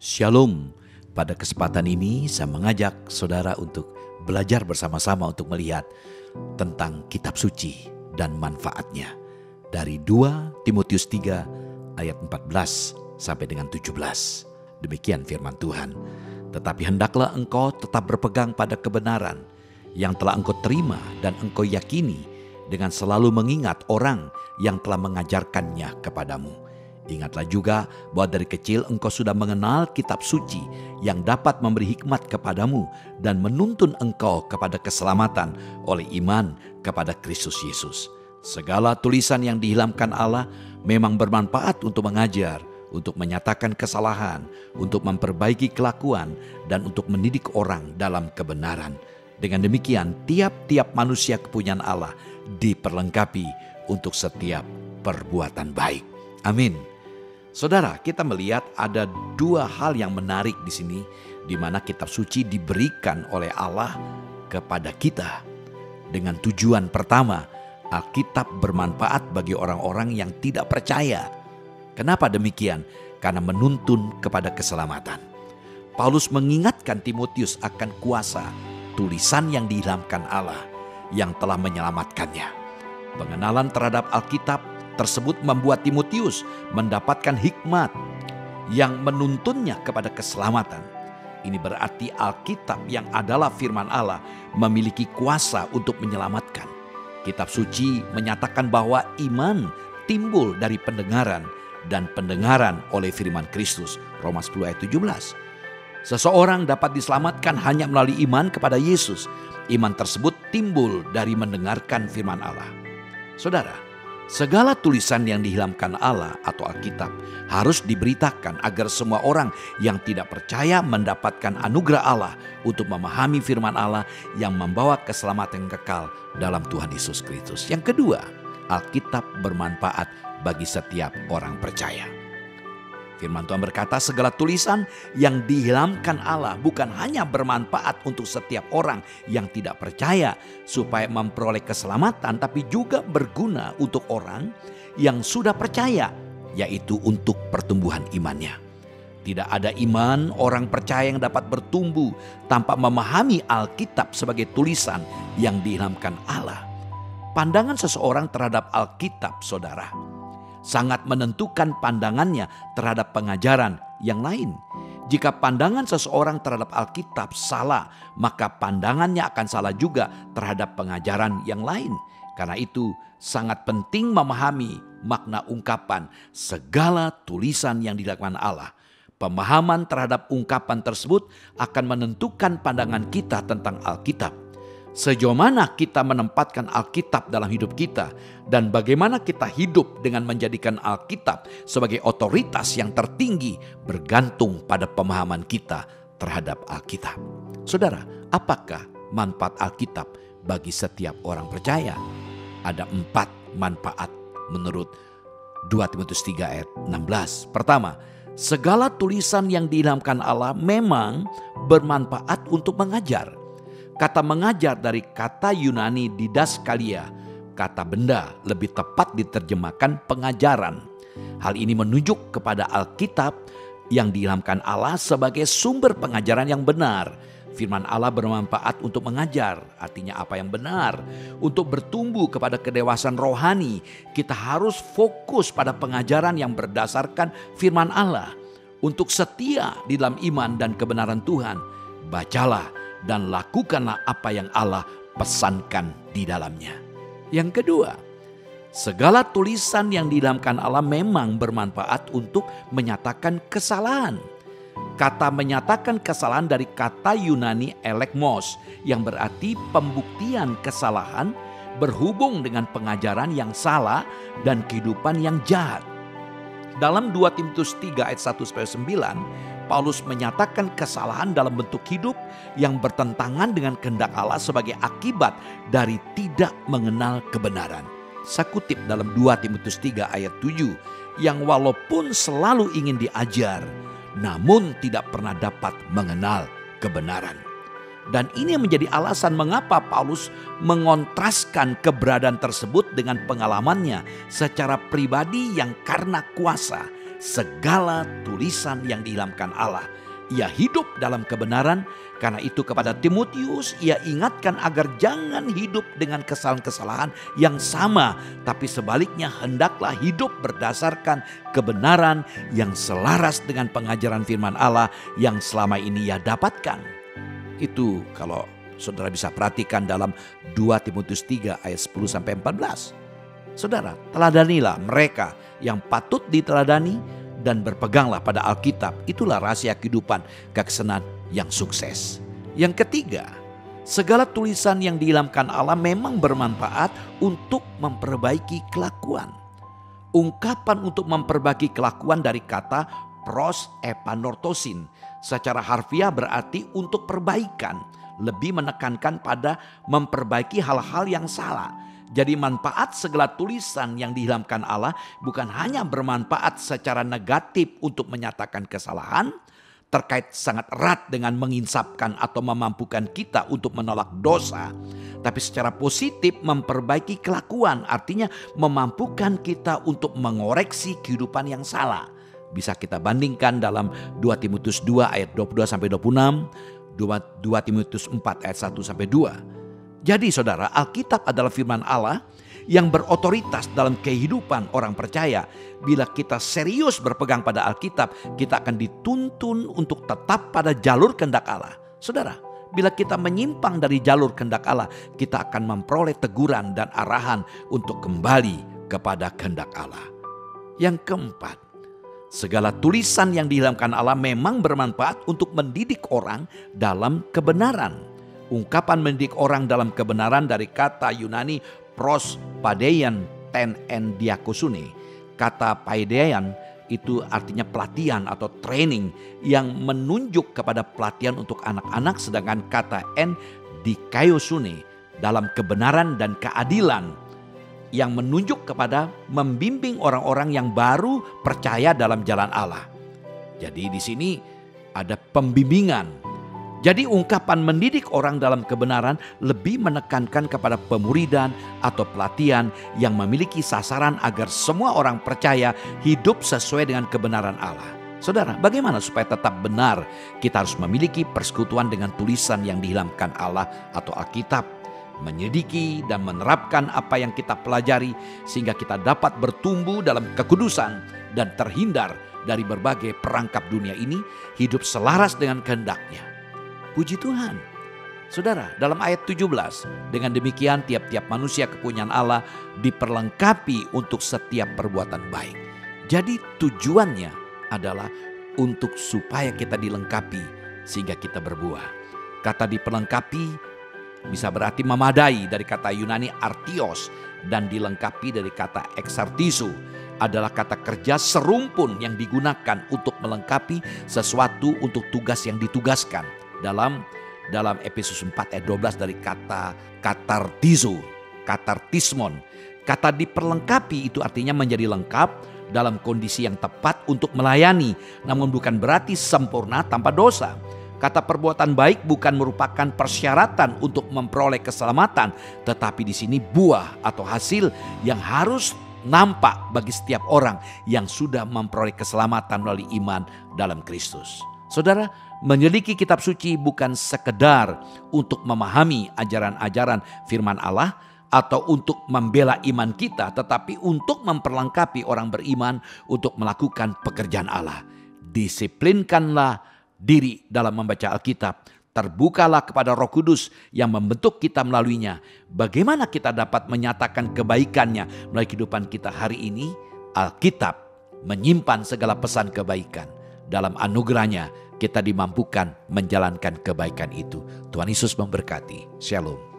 Shalom, pada kesempatan ini saya mengajak saudara untuk belajar bersama-sama untuk melihat tentang kitab suci dan manfaatnya. Dari 2 Timotius 3 ayat 14 sampai dengan 17. Demikian firman Tuhan. Tetapi hendaklah engkau tetap berpegang pada kebenaran yang telah engkau terima dan engkau yakini, dengan selalu mengingat orang yang telah mengajarkannya kepadamu. Ingatlah juga bahwa dari kecil engkau sudah mengenal kitab suci yang dapat memberi hikmat kepadamu dan menuntun engkau kepada keselamatan oleh iman kepada Kristus Yesus. Segala tulisan yang dihilangkan Allah memang bermanfaat untuk mengajar, untuk menyatakan kesalahan, untuk memperbaiki kelakuan, dan untuk mendidik orang dalam kebenaran. Dengan demikian, tiap-tiap manusia kepunyaan Allah diperlengkapi untuk setiap perbuatan baik. Amin. Saudara, kita melihat ada dua hal yang menarik di sini, di mana kitab suci diberikan oleh Allah kepada kita dengan tujuan pertama, Alkitab bermanfaat bagi orang-orang yang tidak percaya. Kenapa demikian? Karena menuntun kepada keselamatan. Paulus mengingatkan Timotius akan kuasa tulisan yang diilhamkan Allah yang telah menyelamatkannya. Pengenalan terhadap Alkitab tersebut membuat Timotius mendapatkan hikmat yang menuntunnya kepada keselamatan. Ini berarti Alkitab yang adalah firman Allah memiliki kuasa untuk menyelamatkan. Kitab suci menyatakan bahwa iman timbul dari pendengaran dan pendengaran oleh firman Kristus. Roma 10 ayat 17. Seseorang dapat diselamatkan hanya melalui iman kepada Yesus. Iman tersebut timbul dari mendengarkan firman Allah. Saudara, segala tulisan yang dihilangkan Allah atau Alkitab harus diberitakan agar semua orang yang tidak percaya mendapatkan anugerah Allah untuk memahami firman Allah yang membawa keselamatan kekal dalam Tuhan Yesus Kristus. Yang kedua, Alkitab bermanfaat bagi setiap orang percaya. Firman Tuhan berkata, segala tulisan yang dihilangkan Allah bukan hanya bermanfaat untuk setiap orang yang tidak percaya supaya memperoleh keselamatan, tapi juga berguna untuk orang yang sudah percaya, yaitu untuk pertumbuhan imannya. Tidak ada iman orang percaya yang dapat bertumbuh tanpa memahami Alkitab sebagai tulisan yang diilhamkan Allah. Pandangan seseorang terhadap Alkitab, saudara, sangat menentukan pandangannya terhadap pengajaran yang lain. Jika pandangan seseorang terhadap Alkitab salah, maka pandangannya akan salah juga terhadap pengajaran yang lain. Karena itu sangat penting memahami makna ungkapan segala tulisan yang dilakukan Allah. Pemahaman terhadap ungkapan tersebut akan menentukan pandangan kita tentang Alkitab. Sejauh mana kita menempatkan Alkitab dalam hidup kita dan bagaimana kita hidup dengan menjadikan Alkitab sebagai otoritas yang tertinggi bergantung pada pemahaman kita terhadap Alkitab. Saudara, apakah manfaat Alkitab bagi setiap orang percaya? Ada 4 manfaat menurut 2 Timotius 3 ayat 16. Pertama, segala tulisan yang diilhamkan Allah memang bermanfaat untuk mengajar. Kata mengajar dari kata Yunani didaskalia, kata benda, lebih tepat diterjemahkan pengajaran. Hal ini menunjuk kepada Alkitab yang diilhamkan Allah sebagai sumber pengajaran yang benar. Firman Allah bermanfaat untuk mengajar, artinya apa yang benar. Untuk bertumbuh kepada kedewasaan rohani, kita harus fokus pada pengajaran yang berdasarkan firman Allah. Untuk setia di dalam iman dan kebenaran Tuhan, bacalah dan lakukanlah apa yang Allah pesankan di dalamnya. Yang kedua, segala tulisan yang diilhamkan Allah memang bermanfaat untuk menyatakan kesalahan. Kata menyatakan kesalahan dari kata Yunani elekmos yang berarti pembuktian kesalahan berhubung dengan pengajaran yang salah dan kehidupan yang jahat. Dalam 2 Timotius 3 ayat 1-9, Paulus menyatakan kesalahan dalam bentuk hidup yang bertentangan dengan kehendak Allah sebagai akibat dari tidak mengenal kebenaran. Saya kutip dalam 2 Timotius 3 ayat 7, yang walaupun selalu ingin diajar, namun tidak pernah dapat mengenal kebenaran. Dan ini menjadi alasan mengapa Paulus mengontraskan keberadaan tersebut dengan pengalamannya secara pribadi yang karena kuasa segala tulisan yang diilhamkan Allah. Ia hidup dalam kebenaran. Karena itu kepada Timotius ia ingatkan agar jangan hidup dengan kesalahan-kesalahan yang sama. Tapi sebaliknya hendaklah hidup berdasarkan kebenaran yang selaras dengan pengajaran firman Allah yang selama ini ia dapatkan. Itu kalau saudara bisa perhatikan dalam 2 Timotius 3 ayat 10-14. Saudara, teladanilah mereka yang patut diteladani dan berpeganglah pada Alkitab. Itulah rahasia kehidupan kekristenan yang sukses. Yang ketiga, segala tulisan yang diilhamkan Allah memang bermanfaat untuk memperbaiki kelakuan. Ungkapan untuk memperbaiki kelakuan dari kata pros epanortosin secara harfiah berarti untuk perbaikan, lebih menekankan pada memperbaiki hal-hal yang salah. Jadi manfaat segala tulisan yang diilhamkan Allah bukan hanya bermanfaat secara negatif untuk menyatakan kesalahan, terkait sangat erat dengan menginsapkan atau memampukan kita untuk menolak dosa. Tapi secara positif memperbaiki kelakuan, artinya memampukan kita untuk mengoreksi kehidupan yang salah. Bisa kita bandingkan dalam 2 Timotius 2 ayat 22-26, 2 Timotius 4 ayat 1-2. Jadi saudara, Alkitab adalah firman Allah yang berotoritas dalam kehidupan orang percaya. Bila kita serius berpegang pada Alkitab, kita akan dituntun untuk tetap pada jalur kehendak Allah. Saudara, bila kita menyimpang dari jalur kehendak Allah, kita akan memperoleh teguran dan arahan untuk kembali kepada kehendak Allah. Yang keempat, segala tulisan yang diilhamkan Allah memang bermanfaat untuk mendidik orang dalam kebenaran. Ungkapan mendidik orang dalam kebenaran dari kata Yunani pros paideia ten en diakosune. Kata paideia itu artinya pelatihan atau training yang menunjuk kepada pelatihan untuk anak-anak, sedangkan kata en dikaiosune dalam kebenaran dan keadilan yang menunjuk kepada membimbing orang-orang yang baru percaya dalam jalan Allah. Jadi di sini ada pembimbingan. Jadi ungkapan mendidik orang dalam kebenaran lebih menekankan kepada pemuridan atau pelatihan yang memiliki sasaran agar semua orang percaya hidup sesuai dengan kebenaran Allah. Saudara, bagaimana supaya tetap benar? Kita harus memiliki persekutuan dengan tulisan yang diilhamkan Allah atau Alkitab. Menyelidiki dan menerapkan apa yang kita pelajari sehingga kita dapat bertumbuh dalam kekudusan dan terhindar dari berbagai perangkap dunia ini, hidup selaras dengan kehendak-Nya. Puji Tuhan. Saudara, dalam ayat 17, dengan demikian tiap-tiap manusia kepunyaan Allah diperlengkapi untuk setiap perbuatan baik. Jadi tujuannya adalah untuk supaya kita dilengkapi sehingga kita berbuah. Kata diperlengkapi bisa berarti memadai dari kata Yunani artios, dan dilengkapi dari kata exartizo adalah kata kerja serumpun yang digunakan untuk melengkapi sesuatu untuk tugas yang ditugaskan. Dalam Efesus 4 ayat 12 dari kata katartizo, katartismon. Kata diperlengkapi itu artinya menjadi lengkap dalam kondisi yang tepat untuk melayani, namun bukan berarti sempurna tanpa dosa. Kata perbuatan baik bukan merupakan persyaratan untuk memperoleh keselamatan, tetapi di sini buah atau hasil yang harus nampak bagi setiap orang yang sudah memperoleh keselamatan melalui iman dalam Kristus. Saudara, menyelidiki kitab suci bukan sekedar untuk memahami ajaran-ajaran firman Allah atau untuk membela iman kita, tetapi untuk memperlengkapi orang beriman untuk melakukan pekerjaan Allah. Disiplinkanlah diri dalam membaca Alkitab. Terbukalah kepada Roh Kudus yang membentuk kita melaluinya. Bagaimana kita dapat menyatakan kebaikannya melalui kehidupan kita hari ini? Alkitab menyimpan segala pesan kebaikan. Dalam anugerahnya kita dimampukan menjalankan kebaikan itu. Tuhan Yesus memberkati. Shalom.